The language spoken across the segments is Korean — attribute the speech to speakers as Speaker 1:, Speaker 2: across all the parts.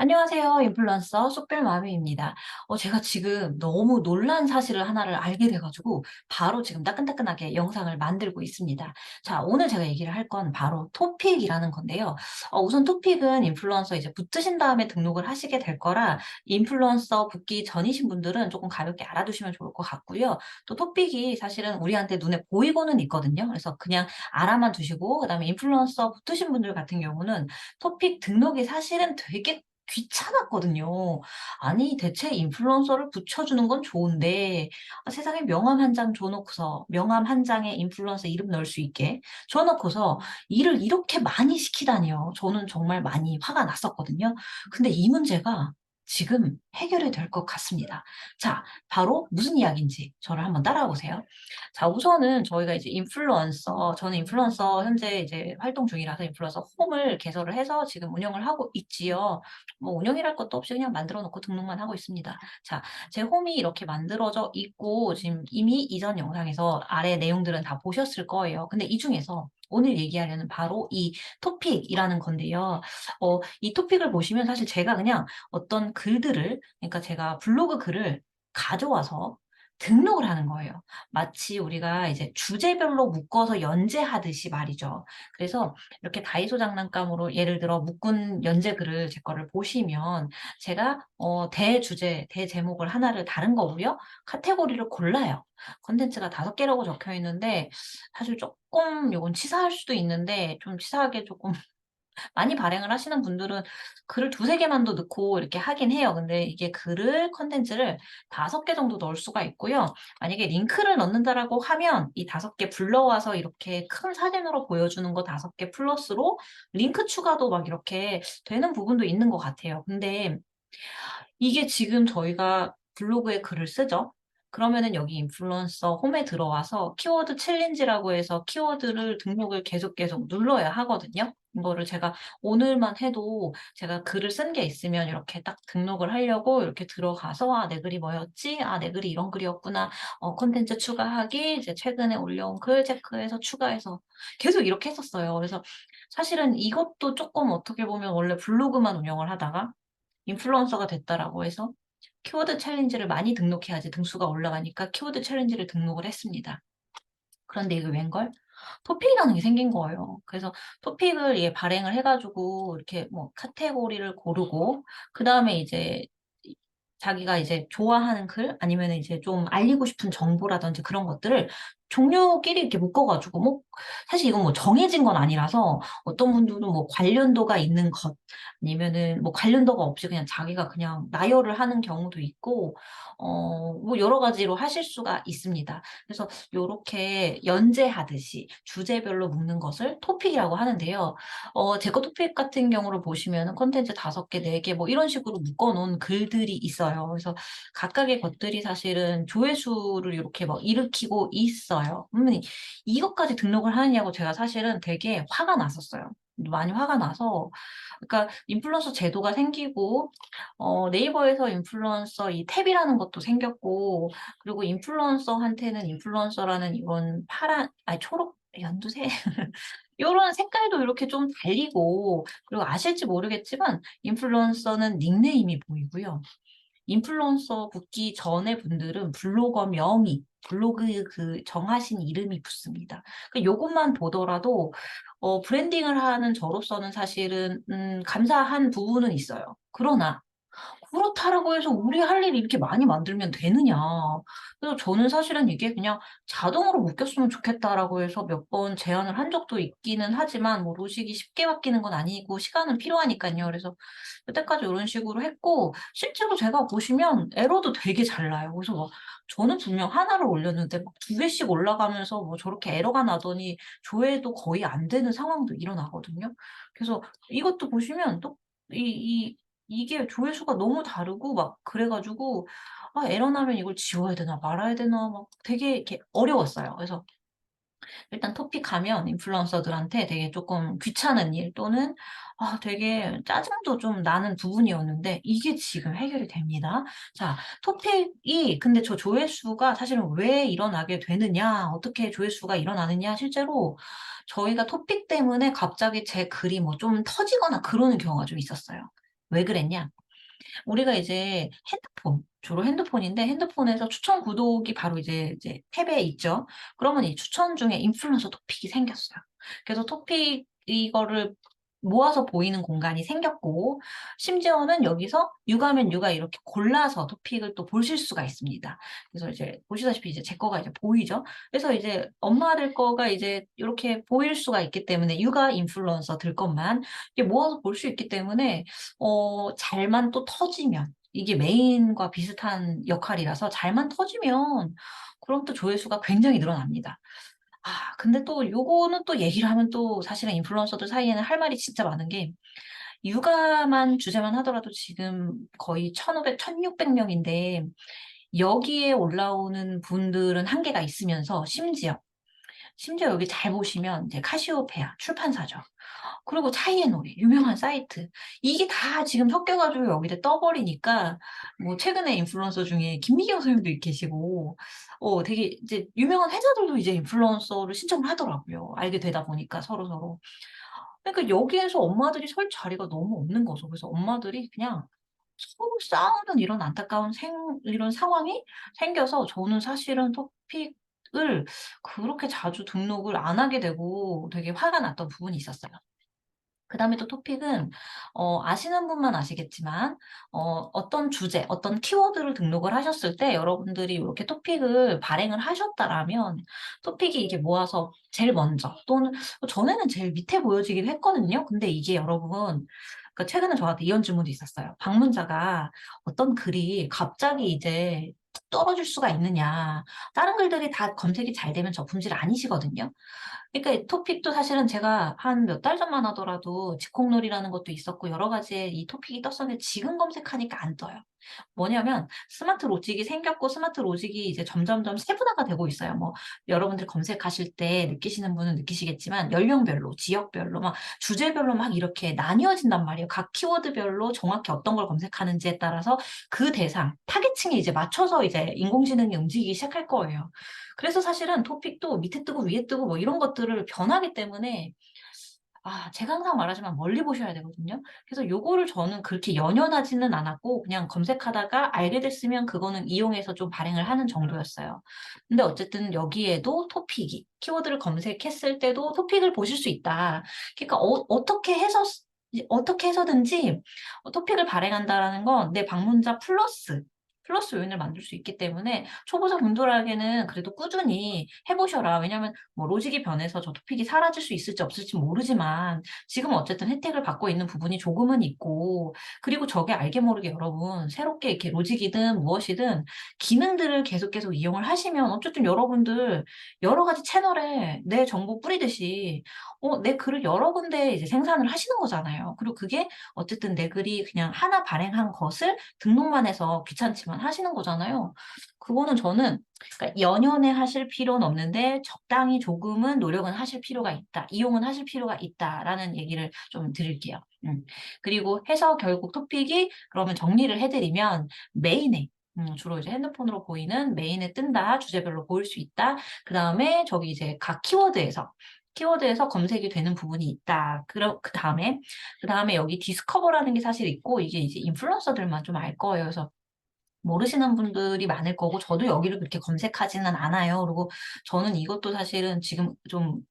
Speaker 1: 안녕하세요. 인플루언서 쑥별마미입니다. 제가 지금 너무 놀란 사실을 하나를 알게 돼 가지고 바로 지금 따끈따끈하게 영상을 만들고 있습니다. 자, 오늘 제가 얘기를 할 건 바로 토픽이라는 건데요. 우선 토픽은 인플루언서 이제 붙으신 다음에 등록을 하시게 될 거라 인플루언서 붙기 전이신 분들은 조금 가볍게 알아두시면 좋을 것 같고요. 또 토픽이 사실은 우리한테 눈에 보이고는 있거든요. 그래서 그냥 알아만 두시고 그다음에 인플루언서 붙으신 분들 같은 경우는 토픽 등록이 사실은 되게 귀찮았거든요. 아니 대체 인플루언서를 붙여주는 건 좋은데 세상에 명함 한 장 줘 놓고서 명함 한 장에 인플루언서 이름 넣을 수 있게 줘 놓고서 일을 이렇게 많이 시키다니요. 저는 정말 많이 화가 났었거든요. 근데 이 문제가 지금 해결이 될 것 같습니다. 자, 바로 무슨 이야기인지 저를 한번 따라와 보세요. 자, 우선은 저희가 이제 저는 인플루언서 현재 이제 활동 중이라서 인플루언서 홈을 개설을 해서 지금 운영을 하고 있지요. 뭐 운영이랄 것도 없이 그냥 만들어 놓고 등록만 하고 있습니다. 자, 제 홈이 이렇게 만들어져 있고 지금 이미 이전 영상에서 아래 내용들은 다 보셨을 거예요. 근데 이 중에서 오늘 얘기하려는 바로 이 토픽이라는 건데요. 이 토픽을 보시면 사실 제가 그냥 어떤 글들을, 그러니까 제가 블로그 글을 가져와서 등록을 하는 거예요. 마치 우리가 이제 주제별로 묶어서 연재하듯이 말이죠. 그래서 이렇게 다이소 장난감으로 예를 들어 묶은 연재 글을 제 거를 보시면 제가 대주제, 대제목을 하나를 다른 거고요. 카테고리를 골라요. 콘텐츠가 5개라고 적혀 있는데 사실 쪼끔 요건 치사할 수도 있는데 좀 치사하게 쪼끔 많이 발행을 하시는 분들은 글을 2-3 개만도 넣고 이렇게 하긴 해요. 근데 이게 콘텐츠를 5개 정도 넣을 수가 있고요. 만약에 링크를 넣는다라고 하면 이 5개 불러와서 이렇게 큰 사진으로 보여주는 거 5개 플러스로 링크 추가도 막 이렇게 되는 부분도 있는 것 같아요. 근데 이게 지금 저희가 블로그에 글을 쓰죠. 그러면은 여기 인플루언서 홈에 들어와서 키워드 챌린지라고 해서 키워드를 등록을 계속 눌러야 하거든요. 이거를 제가 오늘만 해도 제가 글을 쓴 게 있으면 이렇게 딱 등록을 하려고 이렇게 들어가서 '아 내 글이 뭐였지? 아 내 글이 이런 글이었구나. 콘텐츠 추가하기. 이제 최근에 올려온 글 체크해서 추가해서.' 계속 이렇게 했었어요. 그래서 사실은 이것도 쪼끔 어떻게 보면 원래 블로그만 운영을 하다가 인플루언서가 됐다라고 해서 키워드 챌린지를 많이 등록해야지 등수가 올라가니까 키워드 챌린지를 등록을 했습니다. 그런데 이게 웬걸 토픽이라는 게 생긴 거예요. 그래서 토픽을 발행을 해 가지고 이렇게 뭐 카테고리를 고르고 그다음에 이제 이 자기가 이제 좋아하는 글 아니면은 이제 좀 알리고 싶은 정보라든지 그런 것들을 종류끼리 이렇게 묶어 가지고 뭐 사실 이건 뭐 정해진 건 아니라서 어떤 분들은 뭐 관련도가 있는 것 아니면은 뭐 관련도가 없이 그냥 자기가 그냥 나열을 하는 경우도 있고 뭐 여러 가지로 하실 수가 있습니다. 그래서 요렇게 연재하듯이 주제별로 묶는 것을 토픽이라고 하는데요. 제 거 토픽 같은 경우를 보시면은 콘텐츠 5개, 4개 뭐 이런 식으로 묶어 놓은 글들이 있어요. 그래서 각각의 것들이 사실은 조회수를 요렇게 막 일으키고 있어요. 이것까지 등록을 하느냐고 제가 사실은 되게 화가 났었어요. 많이 화가 나서 그러니까 인플루언서 제도가 생기고 네이버에서 인플루언서 이 탭이라는 것도 생겼고 그리고 인플루언서한테는 인플루언서라는 이런 파란 아니 초록 연두색 요런 색깔도 이렇게 좀 달리고 그리고 아실지 모르겠지만 인플루언서는 닉네임이 보이고요. 인플루언서 붙기 전에 분들은 블로거 명의, 블로그 그 정하신 이름이 붙습니다. 요것만 보더라도 브랜딩을 하는 저로서는 사실은 감사한 부분은 있어요. 그러나 그렇다라고 해서 우리 할 일이 이렇게 많이 만들면 되느냐. 그래서 저는 사실은 이게 그냥 '자동으로 묶였으면 좋겠다.'라고 해서 몇 번 제안을 한 적도 있기는 하지만 뭐 로직이 쉽게 바뀌는 건 아니고 시간은 필요하니깐요. 그래서 여태까지 요런 식으로 했고 실제로 제가 보시면 에러도 되게 잘 나요. 그래서 막 저는 분명 하나를 올렸는데 막 2개씩 올라가면서 뭐 저렇게 에러가 나더니 조회도 거의 안 되는 상황도 일어나거든요. 그래서 이것도 보시면 또 이 이게 조회수가 너무 다르고 막 그래 가지고 '아 에러 나면 이걸 지워야 되나 말아야 되나.' 막 되게 이렇게 어려웠어요. 그래서 일단 토픽하면 인플루언서들한테 되게 쪼끔 귀찮은 일 또는 되게 짜증도 좀 나는 부분이었는데 이게 지금 해결이 됩니다. 자, 토픽이 근데 저 조회수가 사실은 왜 일어나게 되느냐, 어떻게 조회수가 일어나느냐 실제로 저희가 토픽 때문에 갑자기 제 글이 뭐 좀 터지거나 그러는 경우가 좀 있었어요. 왜 그랬냐? 우리가 이제 주로 핸드폰인데 핸드폰에서 추천 구독이 바로 이제 탭에 있죠. 그러면 이 추천 중에 인플루언서 토픽이 생겼어요. 그래서 토픽 이거를 모아서 보이는 공간이 생겼고, 심지어는 여기서 육아면 육아 이렇게 골라서 토픽을 또 보실 수가 있습니다. 그래서 이제 보시다시피 이제 제 거가 이제 보이죠. 그래서 이제 엄마들 거가 이제 이렇게 보일 수가 있기 때문에 육아 인플루언서들 것만 이게 모아서 볼 수 있기 때문에 잘만 또 터지면 이게 메인과 비슷한 역할이라서 잘만 터지면 그럼 또 조회수가 굉장히 늘어납니다. 근데 또 요거는 또 얘기를 하면 또 사실은 인플루언서들 사이에는 할 말이 진짜 많은 게, 육아만 주제만 하더라도 지금 거의 1,500, 1,600명인데 여기에 올라오는 분들은 한계가 있으면서 심지어 여기 잘 보시면 이제 카시오페아 출판사죠. 그리고 차이의 노래, 유명한 사이트. 이게 다 지금 섞여가지고 여기다 떠버리니까, 뭐, 최근에 인플루언서 중에 김미경 선생님도 계시고, 되게 이제 유명한 회사들도 이제 인플루언서를 신청을 하더라고요. 알게 되다 보니까 서로서로. 그러니까 여기에서 엄마들이 설 자리가 너무 없는 거죠. 그래서 엄마들이 그냥 서로 싸우는 이런 안타까운 이런 상황이 생겨서 저는 사실은 토픽을 그렇게 자주 등록을 안 하게 되고 되게 화가 났던 부분이 있었어요. 그다음에 또 토픽은 아시는 분만 아시겠지만 어떤 주제, 어떤 키워드를 등록을 하셨을 때 여러분들이 이렇게 토픽을 발행을 하셨다라면 토픽이 이게 모아서 제일 먼저 또는 전에는 제일 밑에 보여지기도 했거든요. 근데 이게 여러분 그러니까 최근에 저한테 이런 질문도 있었어요. 방문자가 어떤 글이 갑자기 이제 뚝 떨어질 수가 있느냐. 다른 글들이 다 검색이 잘 되면 저 품질 아니시거든요. 그러니까 이 토픽도 사실은 제가 한 몇 달 전만 하더라도 직콕놀이라는 것도 있었고 여러 가지의 이 토픽이 떴었는데 지금 검색하니까 안 떠요. 뭐냐면 스마트 로직이 생겼고 스마트 로직이 이제 점점점 세분화가 되고 있어요. 뭐 여러분들 검색하실 때 느끼시는 분은 느끼시겠지만 연령별로, 지역별로, 막 주제별로 막 이렇게 나뉘어진단 말이에요. 각 키워드별로 정확히 어떤 걸 검색하는지에 따라서 그 대상, 타겟층에 이제 맞춰서 이제 인공지능이 움직이기 시작할 거예요. 그래서 사실은 토픽도 밑에 뜨고 위에 뜨고 뭐 이런 것들을 변하기 때문에 제가 항상 말하지만 멀리 보셔야 되거든요. 그래서 요거를 저는 그렇게 연연하지는 않았고 그냥 검색하다가 알게 됐으면 그거는 이용해서 좀 발행을 하는 정도였어요. 근데 어쨌든 여기에도 토픽이 키워드를 검색했을 때도 토픽을 보실 수 있다. 그러니까 어떻게 해서든지 토픽을 발행한다라는 건 내 방문자 플러스 요인을 만들 수 있기 때문에 초보자 분들에게는 그래도 꾸준히 해보셔라. 왜냐면 뭐 로직이 변해서 저 토픽이 사라질 수 있을지 없을지 모르지만 지금 어쨌든 혜택을 받고 있는 부분이 조금은 있고, 그리고 저게 알게 모르게 여러분 새롭게 이렇게 로직이든 무엇이든 기능들을 계속 이용을 하시면 어쨌든 여러분들 여러 가지 채널에 내 정보 뿌리듯이 내 글을 여러 군데 이제 생산을 하시는 거잖아요. 그리고 그게 어쨌든 내 글이 그냥 하나 발행한 것을 등록만 해서 귀찮지만 하시는 거잖아요. 그거는 저는 그러니까 연연해 하실 필요는 없는데 적당히 조금은 노력은 하실 필요가 있다. 이용은 하실 필요가 있다라는 얘기를 좀 드릴게요. 그리고 해서 결국 토픽이 그러면 정리를 해드리면 메인에 주로 이제 핸드폰으로 보이는 메인에 뜬다. 주제별로 보일 수 있다. 그다음에 저기 이제 각 키워드에서 검색이 되는 부분이 있다. 그 다음에 여기 디스커버라는 게 사실 있고, 이게 이제 인플루언서들만 좀 알 거예요. 그래서 모르시는 분들이 많을 거고, 저도 여기를 그렇게 검색하지는 않아요. 그리고 저는 이것도 사실은 지금 좀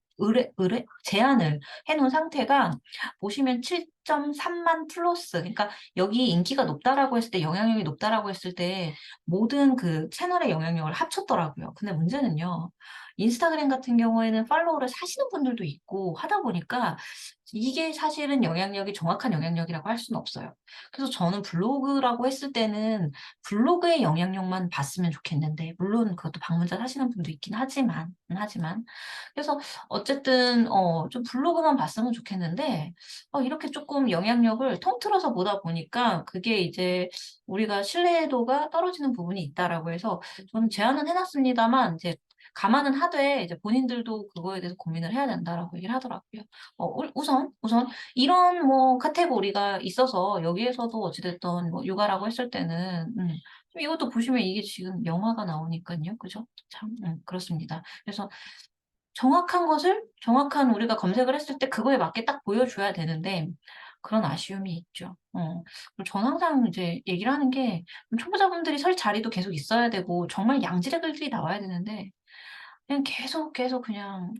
Speaker 1: 제한을 해놓은 상태가 보시면 7.3만 플러스. 그러니까 여기 인기가 높다라고 했을 때, 영향력이 높다라고 했을 때, 모든 그 채널의 영향력을 합쳤더라고요. 근데 문제는요, 인스타그램 같은 경우에는 팔로워를 사시는 분들도 있고 하다 보니까 이게 사실은 정확한 영향력이라고 할 수는 없어요. 그래서 저는 블로그라고 했을 때는 블로그의 영향력만 봤으면 좋겠는데, 물론 그것도 방문자 사시는 분도 있긴 하지만. 그래서 어쨌든, 좀 블로그만 봤으면 좋겠는데, 이렇게 조금 영향력을 통틀어서 보다 보니까 그게 이제 우리가 신뢰도가 떨어지는 부분이 있다라고 해서 저는 제안은 해놨습니다만, 이제 감안은 하되 이제 본인들도 그거에 대해서 고민을 해야 된다라고 얘기를 하더라고요. 우선 이런 뭐 카테고리가 있어서 여기에서도 어찌됐든 뭐 육아라고 했을 때는 좀 이것도 보시면 이게 지금 영화가 나오니까요. 그죠? 참, 그렇습니다. 그래서 정확한 우리가 검색을 했을 때 그거에 맞게 딱 보여줘야 되는데, 그런 아쉬움이 있죠. 그리고 저는 항상 이제 얘기를 하는 게 초보자분들이 설 자리도 계속 있어야 되고 정말 양질의 글들이 나와야 되는데 그냥 계속 그냥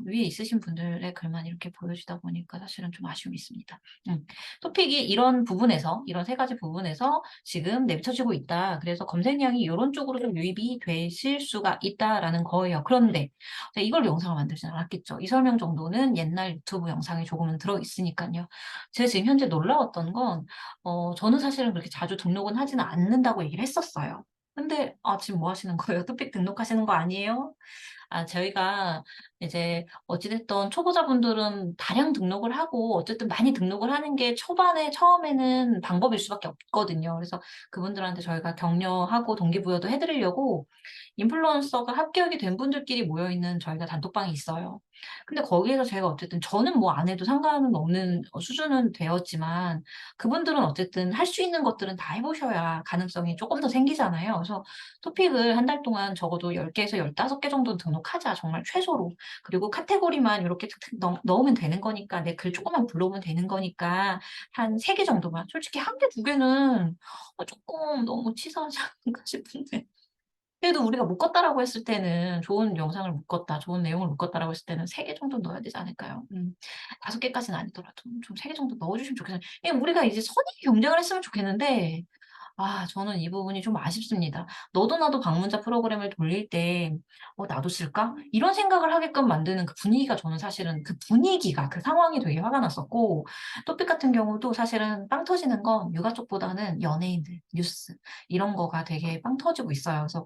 Speaker 1: 위에 있으신 분들의 글만 이렇게 보여주다 보니까 사실은 좀 아쉬움이 있습니다. 음. 토픽이 이런 부분에서 이런 세 가지 부분에서 지금 내비쳐지고 있다. 그래서 검색량이 요런 쪽으로 좀 유입이 되실 수가 있다라는 거예요. 그런데 제가 이걸로 영상을 만들진 않았겠죠. 이 설명 정도는 옛날 유튜브 영상에 조금은 들어 있으니깐요. 제가 지금 현재 놀라웠던 건 저는 사실은 그렇게 자주 등록은 하지는 않는다고 얘기를 했었어요. 근데 "아 지금 뭐 하시는 거예요? 토픽 등록하시는 거 아니에요?" 저희가 이제 어찌 됐든 초보자분들은 다량 등록을 하고 어쨌든 많이 등록을 하는 게 초반에 처음에는 방법일 수밖에 없거든요. 그래서 그분들한테 저희가 격려하고 동기부여도 해 드리려고 인플루언서가 합격이 된 분들끼리 모여 있는 저희가 단톡방이 있어요. 근데 거기에서 제가 어쨌든 저는 뭐 안 해도 상관은 없는 수준은 되었지만 그분들은 어쨌든 할 수 있는 것들은 다 해 보셔야 가능성이 쪼끔 더 생기잖아요. 그래서 토픽을 한 달 동안 적어도 10 개에서 15개 정도는 등록하자 정말 최소로. 그리고 카테고리만 요렇게 탁탁 넣으면 되는 거니까 내 글 쪼끔만 불러오면 되는 거니까 한 3개 정도만. 솔직히 1 개, 2 개는 쪼끔 너무 치사하지 않을까 싶은데. 그래도 우리가 묶었다라고 했을 때는 좋은 영상을 묶었다, 좋은 내용을 묶었다라고 했을 때는 3개 정도는 넣어야 되지 않을까요? 5 개까지는 아니더라도 좀 3개 정도 넣어 주시면 좋겠어요. 예 우리가 이제 선의의 경쟁을 했으면 좋겠는데 저는 이 부분이 좀 아쉽습니다. 너도 나도 방문자 프로그램을 돌릴 때 '나도 쓸까?' 이런 생각을 하게끔 만드는 그 분위기가 저는 사실은 그 분위기가 그 상황이 되게 화가 났었고 토픽 같은 경우도 사실은 빵 터지는 건 육아 쪽보다는 연예인들, 뉴스 이런 거가 되게 빵 터지고 있어요. 그래서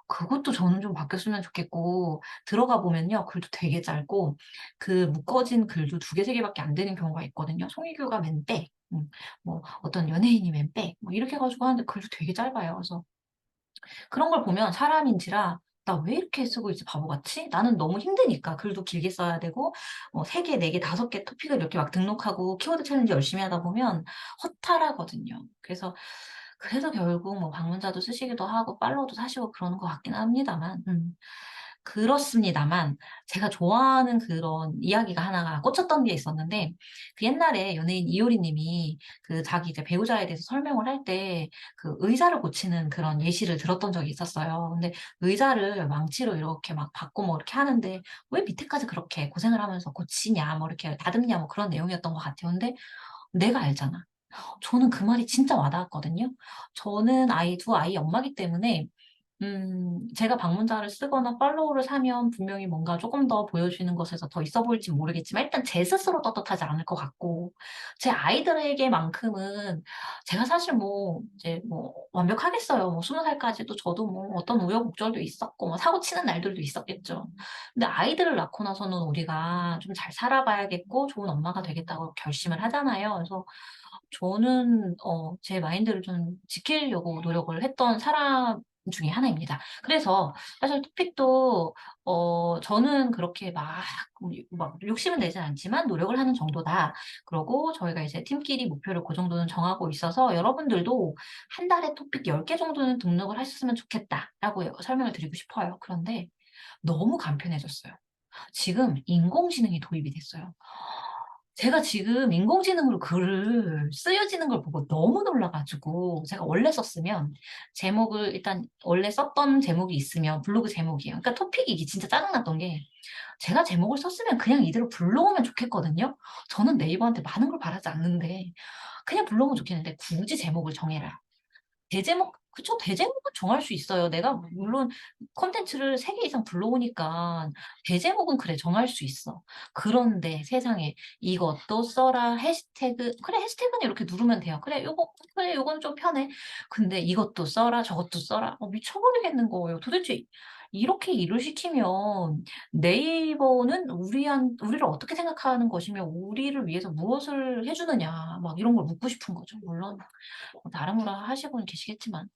Speaker 1: 그것도 저는 좀 바뀌었으면 좋겠고 들어가 보면요. 글도 되게 짧고 그 묶어진 글도 2 개, 3 개밖에 안 되는 경우가 있거든요. 송혜교가 맨 빼. 뭐 어떤 연예인이 맨 빼. 뭐 이렇게 해 가지고 하는데 글도 되게 짧아요. 그래서 그런 걸 보면 사람인지라 '나 왜 이렇게 쓰고 있지 바보같이?' 나는 너무 힘드니까 글도 길게 써야 되고 3 개, 4 개, 5개 토픽을 이렇게 막 등록하고 키워드 챌린지 열심히 하다 보면 허탈하거든요. 그래서 결국 뭐 방문자도 쓰시기도 하고 팔로워도 사시고 그러는 것 같긴 합니다만 그렇습니다만 제가 좋아하는 그런 이야기가 하나가 꽂혔던 게 있었는데 그 옛날에 연예인 이효리 님이 그 자기 이제 배우자에 대해서 설명을 할 때 그 의자를 고치는 그런 예시를 들었던 적이 있었어요. 근데 의자를 망치로 이렇게 막 받고 뭐 이렇게 하는데 "왜 밑에까지 그렇게 고생을 하면서 고치냐." 뭐 이렇게 다듬냐 뭐 그런 내용이었던 것 같아요. 근데 내가 알잖아. 저는 그 말이 진짜 와 닿았거든요. 저는 두 아이 엄마기 때문에 제가 방문자를 쓰거나 팔로우를 사면 분명히 뭔가 쪼끔 더 보여지는 것에서 더 있어 보일진 모르겠지만 일단 제 스스로 떳떳하지 않을 것 같고 제 아이들에게만큼은 제가 사실 뭐 이제 뭐 완벽하겠어요. 뭐 20 살까지도 저도 뭐 어떤 우여곡절도 있었고 뭐 사고 치는 날들도 있었겠죠. 근데 아이들을 낳고 나서는 우리가 좀 잘 살아 봐야겠고 좋은 엄마가 되겠다고 결심을 하잖아요. 그래서 저는 제 마인드를 좀 지키려고 노력을 했던 사람 중에 하나입니다. 그래서 사실 토픽도 저는 그렇게 막 욕심은 내진 않지만 노력을 하는 정도다. 그러고 저희가 이제 팀끼리 목표를 고 정도는 정하고 있어서 여러분들도 한 달에 토픽 10개 정도는 등록을 하셨으면 좋겠다라고 설명을 드리고 싶어요. 그런데 너무 간편해졌어요. 지금 인공지능이 도입이 됐어요. 제가 지금 인공지능으로 글을 쓰여지는 걸 보고 너무 놀라 가지고 제가 원래 썼으면 제목을 일단 원래 썼던 제목이 있으면 블로그 제목이에요. 그러니까 토픽이 이게 진짜 짜증 났던 게 제가 제목을 썼으면 그냥 이대로 불러오면 좋겠거든요. 저는 네이버한테 많은 걸 바라지 않는데 그냥 불러오면 좋겠는데 "굳이 제목을 정해라." 대제목 그쵸. 대제목은 정할 수 있어요. 내가 물론 콘텐츠를 3개 이상 불러오니까 대제목은 그래 정할 수 있어. 그런데 세상에 이것도 써라 해시태그 그래 해시태그는 이렇게 누르면 돼요. 그래 요거 그래 요건 좀 편해. 근데 이것도 써라 저것도 써라 미쳐 버리겠는 거예요. 도대체 이렇게 일을 시키면 네이버는 우리를 어떻게 생각하는 것이며 우리를 위해서 무엇을 해 주느냐 막 이런 걸 묻고 싶은 거죠. 물론 나름으로 하시고는 계시겠지만.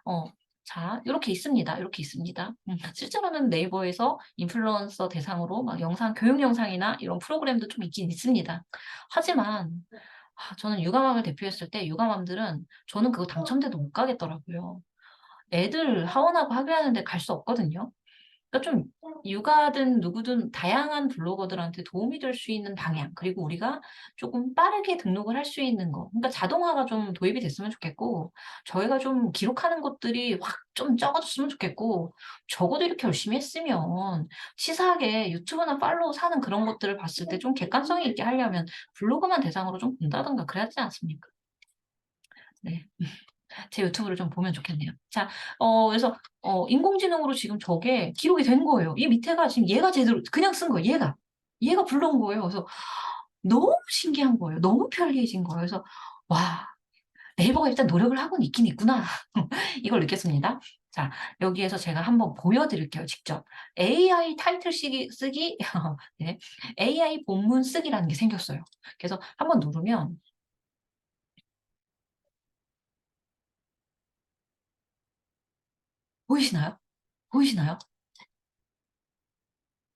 Speaker 1: 어 자 요렇게 있습니다. 요렇게 있습니다. 실제로는 네이버에서 인플루언서 대상으로 막 영상 교육 영상이나 이런 프로그램도 좀 있긴 있습니다. 하지만 저는 육아맘을 대표했을 때 육아맘들은 저는 그거 당첨돼도 못 가겠더라고요. 애들 하원하고 학교하는 데 갈 수 없거든요. 그러니까 좀 육아든 누구든 다양한 블로거들한테 도움이 될 수 있는 방향, 그리고 우리가 조금 빠르게 등록을 할 수 있는 거, 그러니까 자동화가 좀 도입이 됐으면 좋겠고, 저희가 좀 기록하는 것들이 확 좀 적어졌으면 좋겠고, 적어도 이렇게 열심히 했으면 치사하게 유튜브나 팔로우 사는 그런 것들을 봤을 때 좀 객관성이 있게 하려면 블로그만 대상으로 좀 본다든가 그래야 되지 않습니까? 네. 제 유튜브를 좀 보면 좋겠네요. 자, 그래서 인공지능으로 지금 저게 기록이 된 거예요. 이 밑에가 지금 얘가 제대로 그냥 쓴 거예요, 얘가. 얘가 불러온 거예요. 그래서 너무 신기한 거예요. 너무 편리해진 거예요. 그래서 '와, 네이버가 일단 노력을 하고는 있긴 있구나.' 이걸 느꼈습니다. 자, 여기에서 제가 한번 보여 드릴게요, 직접. AI 타이틀 쓰기 네. AI 본문 쓰기라는 게 생겼어요. 그래서 한번 누르면 보이시나요? 보이시나요?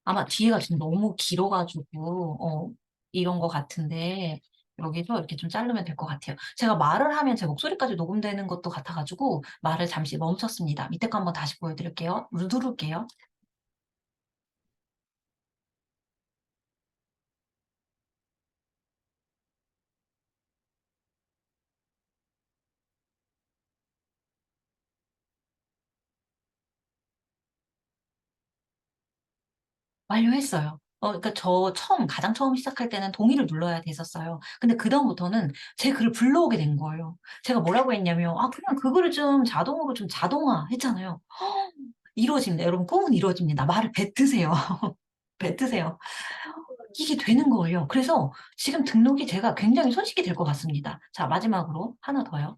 Speaker 1: 아마 뒤에가 지금 너무 길어 가지고 이런 것 같은데, 여기서 이렇게 좀 자르면 될 것 같아요. 제가 말을 하면 제 목소리까지 녹음되는 것도 같아 가지고 말을 잠시 멈췄습니다. 밑에 거 한번 다시 보여 드릴게요. 누를게요. 완료했어요. 그러니까 저 가장 처음 시작할 때는 동의를 눌러야 됐었어요. 근데 그다음부터는 제 글을 불러오게 된 거예요. 제가 뭐라고 했냐면 "아, 그냥 그거를 좀 자동으로 좀 자동화." 했잖아요. 이루어집니다. 여러분, 꿈은 이루어집니다. 말을 뱉으세요. 뱉으세요. 이게 되는 거예요. 그래서 지금 등록이 제가 굉장히 손쉽게 될 것 같습니다. 자, 마지막으로 하나 더요.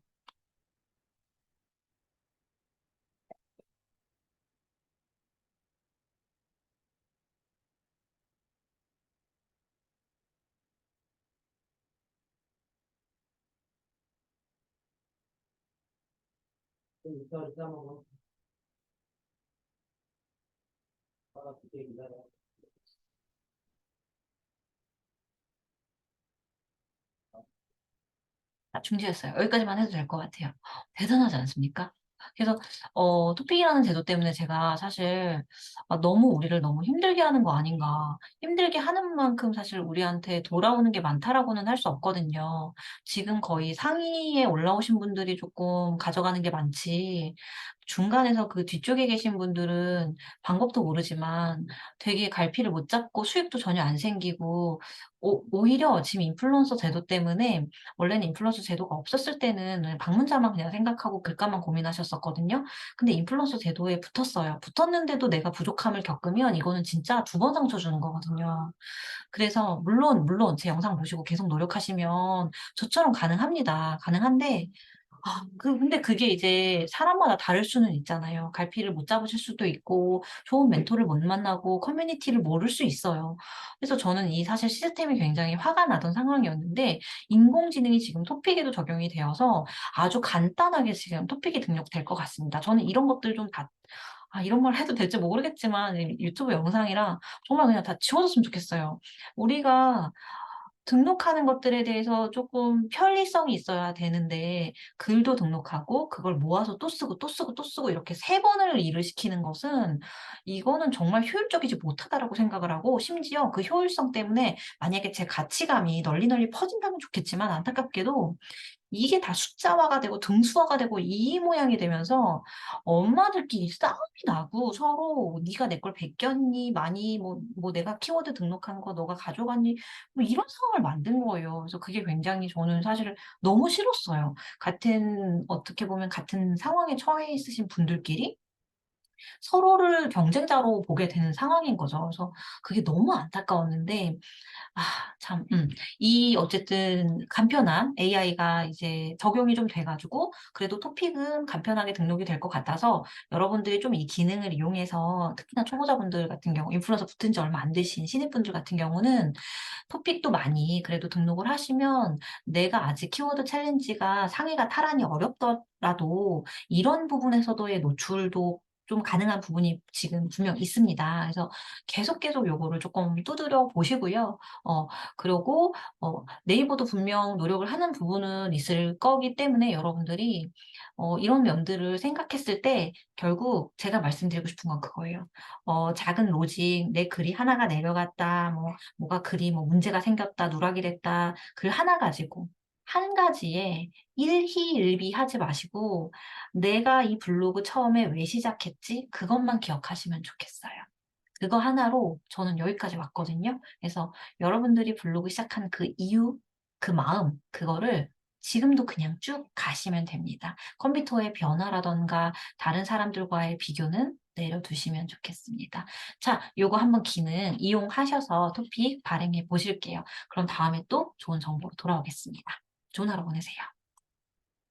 Speaker 1: 아, 중지했어요. 여기까지만 해도 될 것 같아요. 대단하지 않습니까? 그래서 토픽이라는 제도 때문에 제가 사실 '너무 우리를 너무 힘들게 하는 거 아닌가. 힘들게 하는 만큼 사실 우리한테 돌아오는 게 많다.'라고는 할 수 없거든요. 지금 거의 상위에 올라오신 분들이 쪼끔 가져가는 게 많지, 중간에서 그 뒤쪽에 계신 분들은 방법도 모르지만 되게 갈피를 못 잡고 수익도 전혀 안 생기고, 오히려 지금 인플루언서 제도 때문에, 원래는 인플루언서 제도가 없었을 때는 그냥 방문자만 그냥 생각하고 글감만 고민하셨었거든요. 근데 인플루언서 제도에 붙었어요. 붙었는데도 내가 부족함을 겪으면 이거는 진짜 두 번 상처 주는 거거든요. 그래서 물론 제 영상 보시고 계속 노력하시면 저처럼 가능합니다. 가능한데, 근데 그게 이제 사람마다 다를 수는 있잖아요. 갈피를 못 잡으실 수도 있고 좋은 멘토를 못 만나고 커뮤니티를 모를 수 있어요. 그래서 저는 이 사실 시스템이 굉장히 화가 나던 상황이었는데, 인공지능이 지금 토픽에도 적용이 되어서 아주 간단하게 지금 토픽이 등록될 것 같습니다. 저는 이런 것들 좀 다, 이런 말 해도 될지 모르겠지만 이 유튜브 영상이랑 정말 그냥 다 지워졌으면 좋겠어요. 우리가 등록하는 것들에 대해서 쪼끔 편리성이 있어야 되는데, 글도 등록하고 그걸 모아서 또 쓰고, 또 쓰고, 또 쓰고 이렇게 세 번을 일을 시키는 것은, 이거는 정말 효율적이지 못하다라고 생각을 하고, 심지어 그 효율성 때문에 만약에 제 가치감이 널리 퍼진다면 좋겠지만, 안타깝게도 이게 다 숫자화가 되고 등수화가 되고 이 모양이 되면서 엄마들끼리 싸움이 나고, 서로 "네가 내 걸 베꼈니? 많이 내가 키워드 등록한 거 너가 가져갔니?" 이런 상황을 만든 거예요. 그래서 그게 굉장히 저는 사실은 너무 싫었어요. 어떻게 보면 같은 상황에 처해 있으신 분들끼리 서로를 경쟁자로 보게 되는 상황인 거죠. 그래서 그게 너무 안타까웠는데, 아 참, 이 어쨌든 간편한 AI가 이제 적용이 좀 돼 가지고 그래도 토픽은 간편하게 등록이 될 것 같아서, 여러분들이 좀 이 기능을 이용해서 특히나 초보자분들 같은 경우, 인플루언서 붙은 지 얼마 안 되신 신입분들 같은 경우는 토픽도 많이 그래도 등록을 하시면, 내가 아직 키워드 챌린지가 상위가 탈환이 어렵더라도 이런 부분에서도의 노출도 좀 가능한 부분이 지금 분명 있습니다. 그래서 계속 요거를 조금 두드려 보시고요. 그리고 네이버도 분명 노력을 하는 부분은 있을 거기 때문에 여러분들이 이런 면들을 생각했을 때 결국 제가 말씀드리고 싶은 건 그거예요. 작은 로직, 내 글이 하나가 내려갔다, 뭐가 글이 뭐 문제가 생겼다, 누락이 됐다, 글 하나 가지고 한 가지에 일희일비하지 마시고 '내가 이 블로그 처음에 왜 시작했지?' 그것만 기억하시면 좋겠어요. 그거 하나로 저는 여기까지 왔거든요. 그래서 여러분들이 블로그 시작한 그 이유, 그 마음, 그거를 지금도 그냥 쭉 가시면 됩니다. 컴퓨터의 변화라든가 다른 사람들과의 비교는 내려두시면 좋겠습니다. 자, 요거 한번 기능 이용하셔서 토픽 발행해 보실게요. 그럼 다음에 또 좋은 정보로 돌아오겠습니다. 좋은 하루 보내세요.